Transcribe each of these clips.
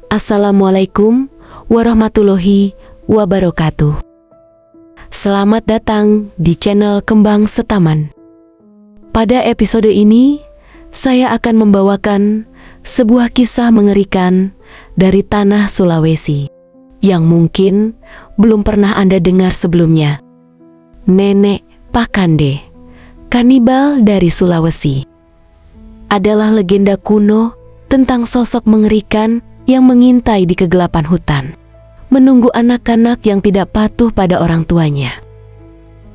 Assalamualaikum warahmatullahi wabarakatuh. Selamat datang di channel Kembang Setaman. Pada episode ini, saya akan membawakan sebuah kisah mengerikan dari tanah Sulawesi yang mungkin belum pernah Anda dengar sebelumnya. Nenek Pakande, kanibal dari Sulawesi, adalah legenda kuno tentang sosok mengerikan yang mengintai di kegelapan hutan, menunggu anak-anak yang tidak patuh pada orang tuanya.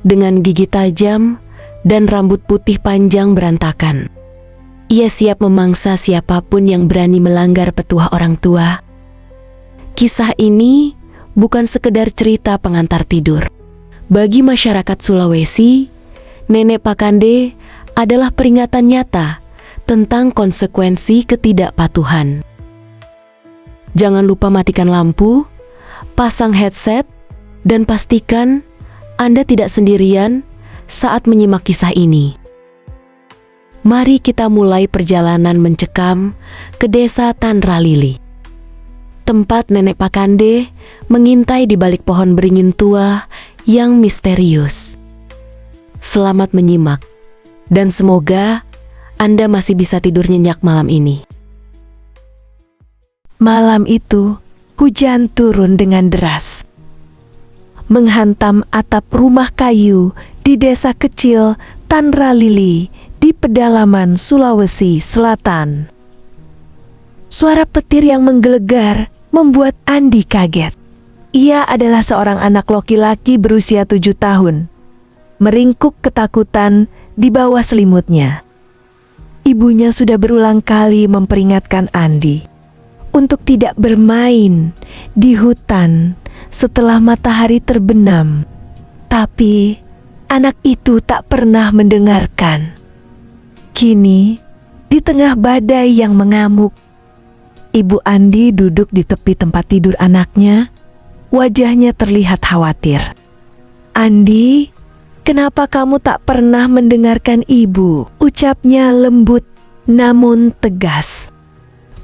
Dengan gigi tajam dan rambut putih panjang berantakan, ia siap memangsa siapapun yang berani melanggar petuah orang tua. Kisah ini bukan sekedar cerita pengantar tidur. Bagi masyarakat Sulawesi, Nenek Pakande adalah peringatan nyata tentang konsekuensi ketidakpatuhan. Jangan lupa matikan lampu, pasang headset, dan pastikan Anda tidak sendirian saat menyimak kisah ini. Mari kita mulai perjalanan mencekam ke desa Tandralili, tempat Nenek Pakande mengintai di balik pohon beringin tua yang misterius. Selamat menyimak, dan semoga Anda masih bisa tidur nyenyak malam ini. Malam itu, hujan turun dengan deras, menghantam atap rumah kayu di desa kecil Tandralili di pedalaman Sulawesi Selatan. Suara petir yang menggelegar membuat Andi kaget. Ia adalah seorang anak laki-laki berusia 7 tahun, meringkuk ketakutan di bawah selimutnya. Ibunya sudah berulang kali memperingatkan Andi untuk tidak bermain di hutan setelah matahari terbenam. Tapi anak itu tak pernah mendengarkan. Kini, di tengah badai yang mengamuk, Ibu Andi duduk di tepi tempat tidur anaknya. Wajahnya terlihat khawatir. "Andi, kenapa kamu tak pernah mendengarkan ibu?" ucapnya lembut namun tegas.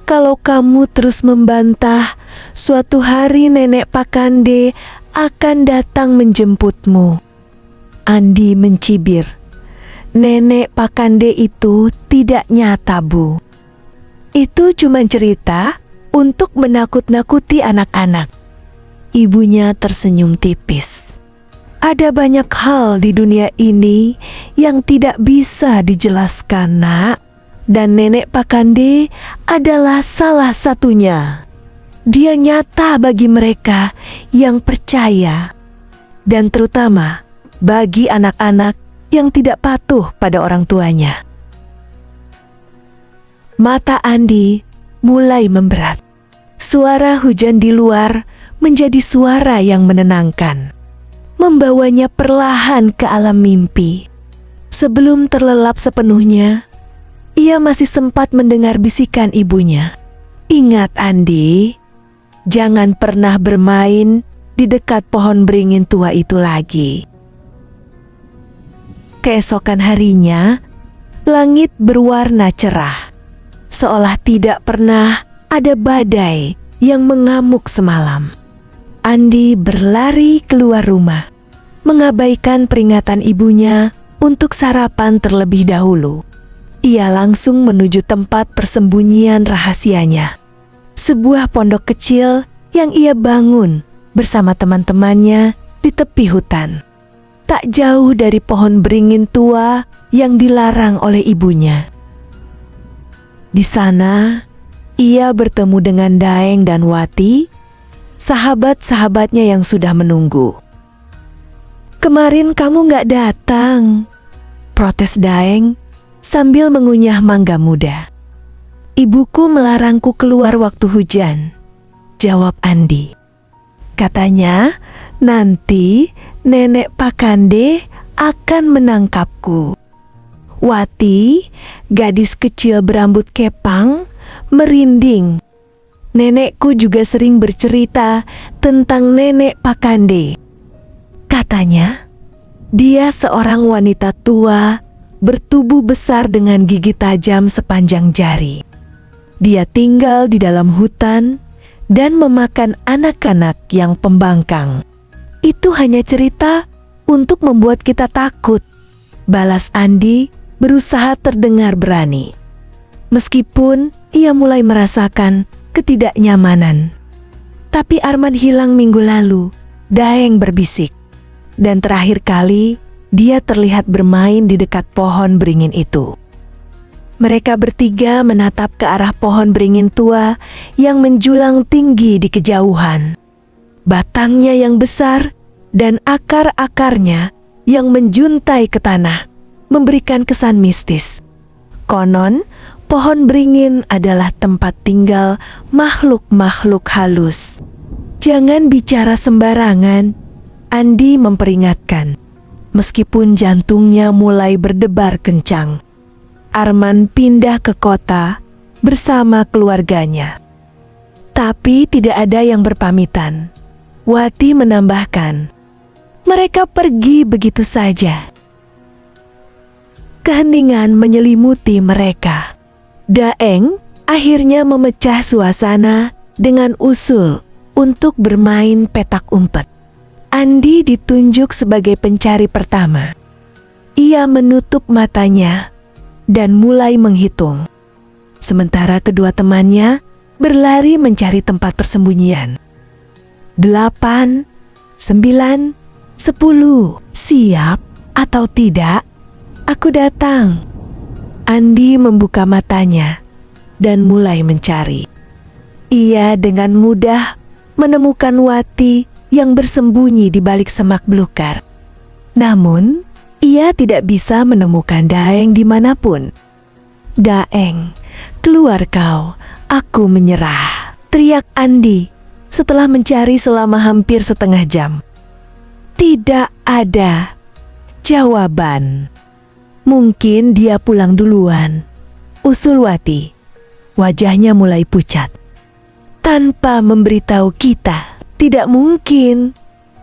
"Kalau kamu terus membantah, suatu hari Nenek Pakande akan datang menjemputmu." Andi mencibir. "Nenek Pakande itu tidak nyata, Bu. Itu cuma cerita untuk menakut-nakuti anak-anak." Ibunya tersenyum tipis. "Ada banyak hal di dunia ini yang tidak bisa dijelaskan, Nak. Dan Nenek Pakande adalah salah satunya. Dia nyata bagi mereka yang percaya, dan terutama bagi anak-anak yang tidak patuh pada orang tuanya." Mata Andi mulai memberat. Suara hujan di luar menjadi suara yang menenangkan, membawanya perlahan ke alam mimpi. Sebelum terlelap sepenuhnya, ia masih sempat mendengar bisikan ibunya. "Ingat, Andi, jangan pernah bermain di dekat pohon beringin tua itu lagi." Keesokan harinya, langit berwarna cerah, seolah tidak pernah ada badai yang mengamuk semalam. Andi berlari keluar rumah, mengabaikan peringatan ibunya untuk sarapan terlebih dahulu. Ia langsung menuju tempat persembunyian rahasianya, sebuah pondok kecil yang ia bangun bersama teman-temannya di tepi hutan, tak jauh dari pohon beringin tua yang dilarang oleh ibunya. Di sana, ia bertemu dengan Daeng dan Wati, sahabat-sahabatnya yang sudah menunggu. "Kemarin kamu gak datang," protes Daeng sambil mengunyah mangga muda. "Ibuku melarangku keluar waktu hujan," jawab Andi. "Katanya nanti Nenek Pakande akan menangkapku." Wati, gadis kecil berambut kepang, merinding. "Nenekku juga sering bercerita tentang Nenek Pakande. Katanya, dia seorang wanita tua bertubuh besar dengan gigi tajam sepanjang jari. Dia tinggal di dalam hutan dan memakan anak-anak yang pembangkang. Itu hanya cerita untuk membuat kita takut, balas Andi berusaha terdengar berani. Meskipun ia mulai merasakan ketidaknyamanan. Tapi Arman hilang minggu lalu, Daeng berbisik. Dan terakhir kali dia terlihat bermain di dekat pohon beringin itu. Mereka bertiga menatap ke arah pohon beringin tua yang menjulang tinggi di kejauhan. Batangnya yang besar dan akar-akarnya yang menjuntai ke tanah memberikan kesan mistis. Konon, pohon beringin adalah tempat tinggal makhluk-makhluk halus. Jangan bicara sembarangan, Andi memperingatkan. Meskipun jantungnya mulai berdebar kencang. Arman pindah ke kota bersama keluarganya. Tapi tidak ada yang berpamitan. Wati menambahkan, mereka pergi begitu saja. Keheningan menyelimuti mereka. Daeng akhirnya memecah suasana dengan usul untuk bermain petak umpet. Andi ditunjuk sebagai pencari pertama. Ia menutup matanya dan mulai menghitung. Sementara kedua temannya berlari mencari tempat persembunyian. 8, 9, 10. Siap atau tidak? Aku datang. Andi membuka matanya dan mulai mencari. Ia dengan mudah menemukan Wati yang bersembunyi di balik semak belukar. Namun, ia tidak bisa menemukan Daeng dimanapun. Daeng, keluar kau, aku menyerah, teriak Andi setelah mencari selama hampir setengah jam. Tidak ada jawaban. Mungkin dia pulang duluan, usul Wati. Wajahnya mulai pucat. Tanpa memberitahu kita, tidak mungkin,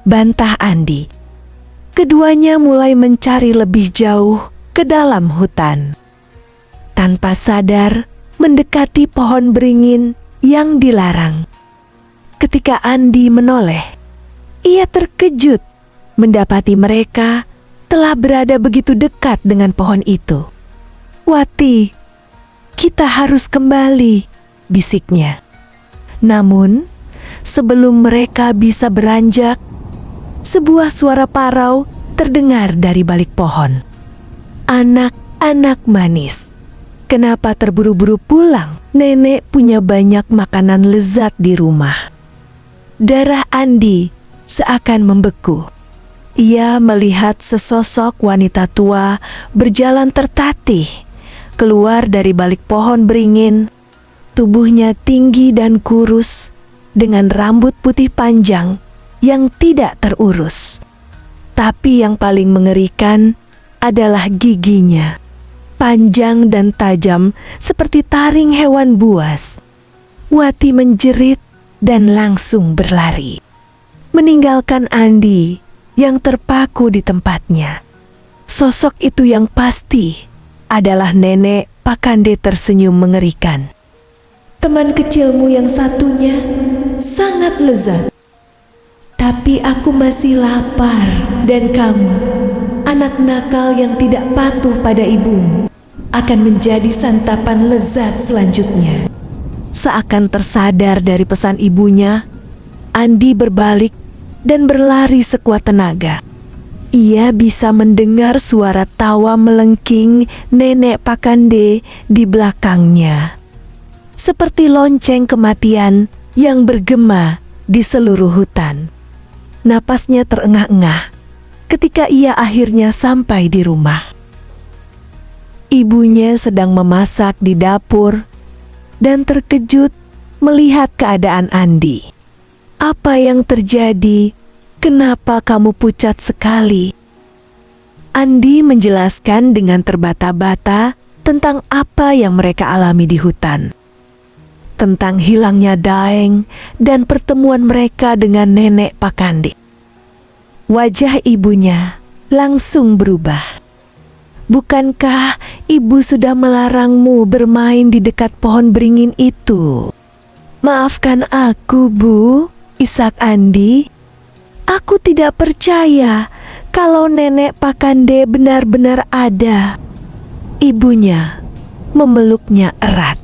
bantah Andi. Keduanya mulai mencari lebih jauh ke dalam hutan. Tanpa sadar mendekati pohon beringin yang dilarang. Ketika Andi menoleh, ia terkejut mendapati mereka telah berada begitu dekat dengan pohon itu. Wati, kita harus kembali, bisiknya. Namun, sebelum mereka bisa beranjak, sebuah suara parau terdengar dari balik pohon. Anak-anak manis, kenapa terburu-buru pulang? Nenek punya banyak makanan lezat di rumah. Darah Andi seakan membeku. Ia melihat sesosok wanita tua berjalan tertatih keluar dari balik pohon beringin. Tubuhnya tinggi dan kurus dengan rambut putih panjang yang tidak terurus. Tapi yang paling mengerikan adalah giginya. Panjang dan tajam seperti taring hewan buas. Wati menjerit dan langsung berlari, meninggalkan Andi yang terpaku di tempatnya. Sosok itu yang pasti adalah nenek Pakande tersenyum mengerikan. Teman kecilmu yang satunya sangat lezat. Tapi aku masih lapar dan kamu, anak nakal yang tidak patuh pada ibumu, akan menjadi santapan lezat selanjutnya. Seakan tersadar dari pesan ibunya, Andi berbalik dan berlari sekuat tenaga. Ia bisa mendengar suara tawa melengking nenek Pakande di belakangnya. Seperti lonceng kematian yang bergema di seluruh hutan. Napasnya terengah-engah ketika ia akhirnya sampai di rumah. Ibunya sedang memasak di dapur dan terkejut melihat keadaan Andi. Apa yang terjadi? Kenapa kamu pucat sekali? Andi menjelaskan dengan terbata-bata tentang apa yang mereka alami di hutan. Tentang hilangnya Daeng dan pertemuan mereka dengan nenek Pakande. Wajah ibunya langsung berubah. Bukankah ibu sudah melarangmu bermain di dekat pohon beringin itu? Maafkan aku, Bu, Ishak Andi. Aku tidak percaya kalau nenek Pakande benar-benar ada. Ibunya memeluknya erat.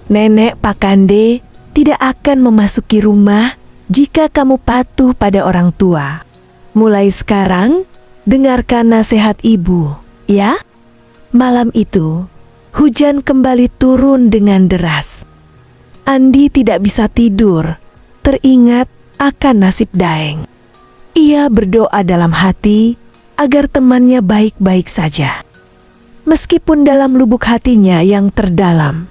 Nenek Pakande tidak akan memasuki rumah jika kamu patuh pada orang tua. Mulai sekarang, dengarkan nasihat ibu, ya? Malam itu, hujan kembali turun dengan deras. Andi tidak bisa tidur, teringat akan nasib Daeng. Ia berdoa dalam hati agar temannya baik-baik saja. Meskipun dalam lubuk hatinya yang terdalam,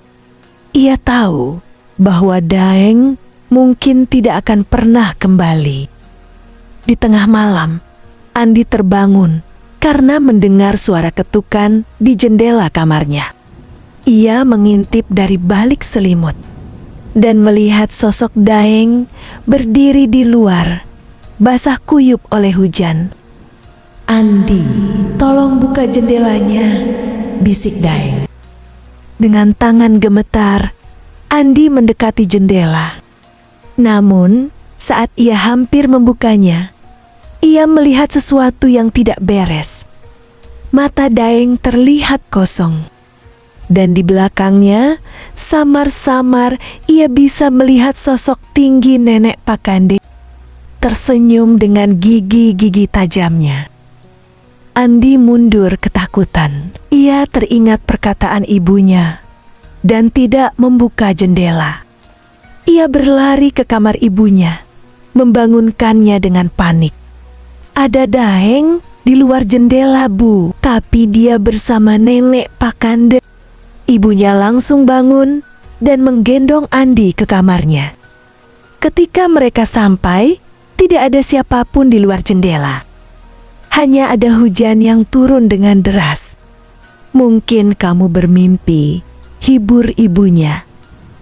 ia tahu bahwa Daeng mungkin tidak akan pernah kembali. Di tengah malam, Andi terbangun karena mendengar suara ketukan di jendela kamarnya. Ia mengintip dari balik selimut dan melihat sosok Daeng berdiri di luar, basah kuyup oleh hujan. "Andi, tolong buka jendelanya," bisik Daeng. Dengan tangan gemetar, Andi mendekati jendela. Namun, saat ia hampir membukanya, ia melihat sesuatu yang tidak beres. Mata Daeng terlihat kosong. Dan di belakangnya, samar-samar ia bisa melihat sosok tinggi nenek Pakande tersenyum dengan gigi-gigi tajamnya. Andi mundur ketakutan. Ia teringat perkataan ibunya dan tidak membuka jendela. Ia berlari ke kamar ibunya, membangunkannya dengan panik. "Ada Daeng di luar jendela, Bu, tapi dia bersama nenek Pakande." Ibunya langsung bangun dan menggendong Andi ke kamarnya. Ketika mereka sampai, tidak ada siapapun di luar jendela. Hanya ada hujan yang turun dengan deras. "Mungkin kamu bermimpi," hibur ibunya,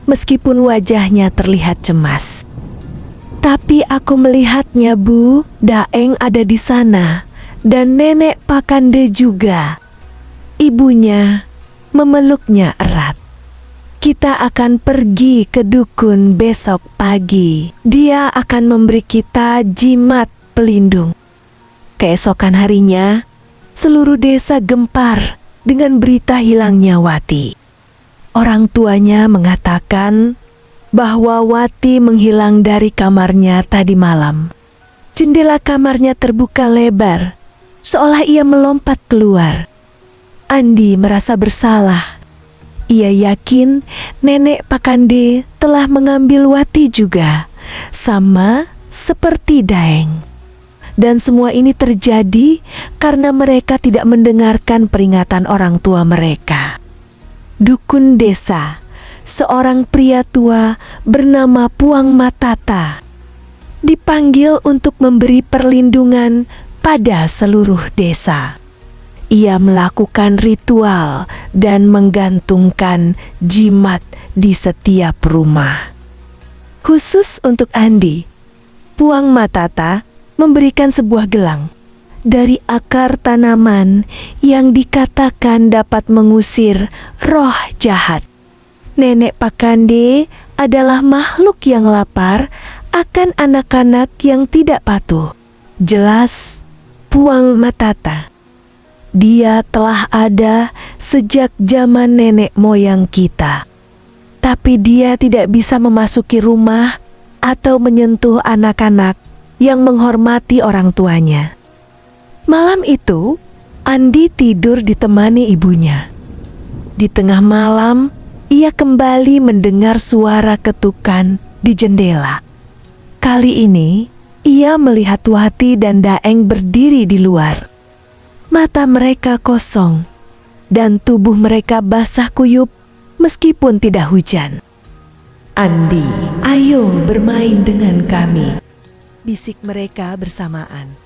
meskipun wajahnya terlihat cemas. "Tapi aku melihatnya, Bu. Daeng ada di sana dan nenek Pakande juga." Ibunya memeluknya erat. "Kita akan pergi ke dukun besok pagi. Dia akan memberi kita jimat pelindung." Keesokan harinya, seluruh desa gempar dengan berita hilangnya Wati. Orang tuanya mengatakan bahwa Wati menghilang dari kamarnya tadi malam. Jendela kamarnya terbuka lebar, seolah ia melompat keluar. Andi merasa bersalah. Ia yakin nenek Pakande telah mengambil Wati juga, sama seperti Daeng. Dan semua ini terjadi karena mereka tidak mendengarkan peringatan orang tua mereka. Dukun desa, seorang pria tua bernama Puang Matata, dipanggil untuk memberi perlindungan pada seluruh desa. Ia melakukan ritual dan menggantungkan jimat di setiap rumah. Khusus untuk Andi, Puang Matata memberikan sebuah gelang dari akar tanaman yang dikatakan dapat mengusir roh jahat. Nenek Pakande adalah makhluk yang lapar akan anak-anak yang tidak patuh. Jelas Puang Matata. Dia telah ada sejak zaman nenek moyang kita. Tapi dia tidak bisa memasuki rumah atau menyentuh anak-anak yang menghormati orang tuanya. Malam itu, Andi tidur ditemani ibunya. Di tengah malam, ia kembali mendengar suara ketukan di jendela. Kali ini, ia melihat Wati dan Daeng berdiri di luar. Mata mereka kosong dan tubuh mereka basah kuyup meskipun tidak hujan. "Andi, ayo bermain dengan kami," bisik mereka bersamaan.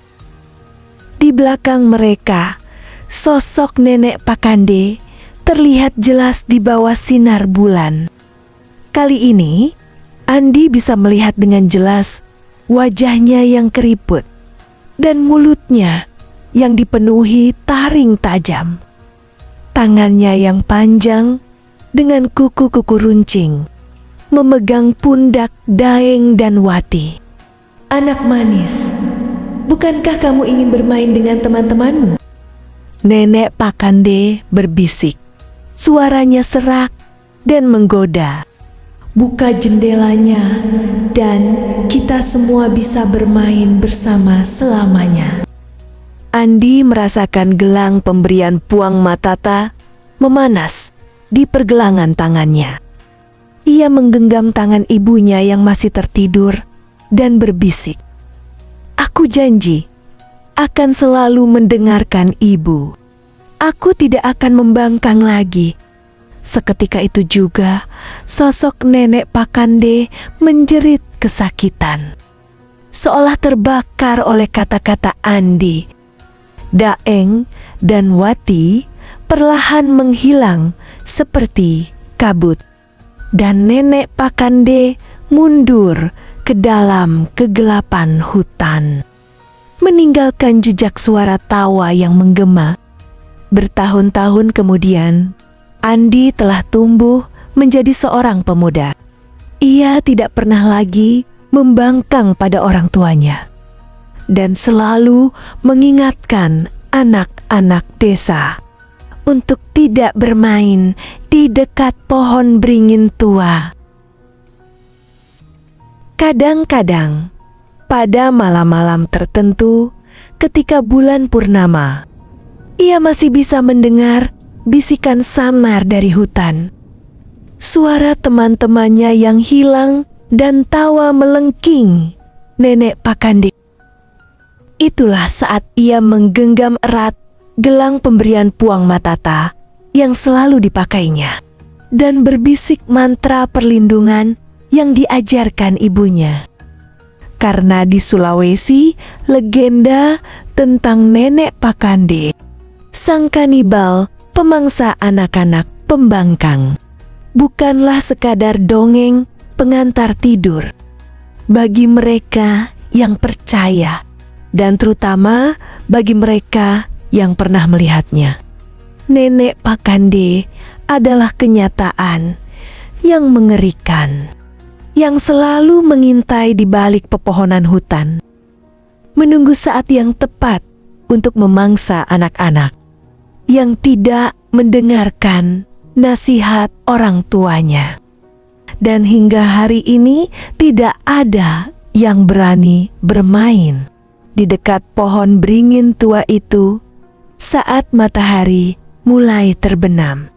Di belakang mereka, sosok nenek Pakande terlihat jelas di bawah sinar bulan. Kali ini, Andi bisa melihat dengan jelas wajahnya yang keriput dan mulutnya yang dipenuhi taring tajam. Tangannya yang panjang dengan kuku-kuku runcing memegang pundak Daeng dan Wati. "Anak manis, bukankah kamu ingin bermain dengan teman-temanmu?" Nenek Pakande berbisik. Suaranya serak dan menggoda. "Buka jendelanya dan kita semua bisa bermain bersama selamanya." Andi merasakan gelang pemberian Puang Matata memanas di pergelangan tangannya. Ia menggenggam tangan ibunya yang masih tertidur dan berbisik, "Aku janji akan selalu mendengarkan ibu. Aku tidak akan membangkang lagi." Seketika itu juga sosok nenek Pakande menjerit kesakitan, seolah terbakar oleh kata-kata Andi. Daeng dan Wati perlahan menghilang seperti kabut, dan nenek Pakande mundur ke dalam kegelapan hutan, meninggalkan jejak suara tawa yang menggema. Bertahun-tahun kemudian, Andi telah tumbuh menjadi seorang pemuda. Ia tidak pernah lagi membangkang pada orang tuanya dan selalu mengingatkan anak-anak desa untuk tidak bermain di dekat pohon beringin tua. Kadang-kadang, pada malam-malam tertentu, ketika bulan purnama, ia masih bisa mendengar bisikan samar dari hutan. Suara teman-temannya yang hilang dan tawa melengking nenek Pakande. Itulah saat ia menggenggam erat gelang pemberian Puang Matata yang selalu dipakainya dan berbisik mantra perlindungan yang diajarkan ibunya. Karena di Sulawesi, legenda tentang nenek Pakande, sang kanibal pemangsa anak-anak pembangkang, bukanlah sekadar dongeng pengantar tidur bagi mereka yang percaya, dan terutama bagi mereka yang pernah melihatnya. Nenek Pakande adalah kenyataan yang mengerikan, yang selalu mengintai di balik pepohonan hutan, menunggu saat yang tepat untuk memangsa anak-anak yang tidak mendengarkan nasihat orang tuanya. Dan hingga hari ini tidak ada yang berani bermain di dekat pohon beringin tua itu saat matahari mulai terbenam.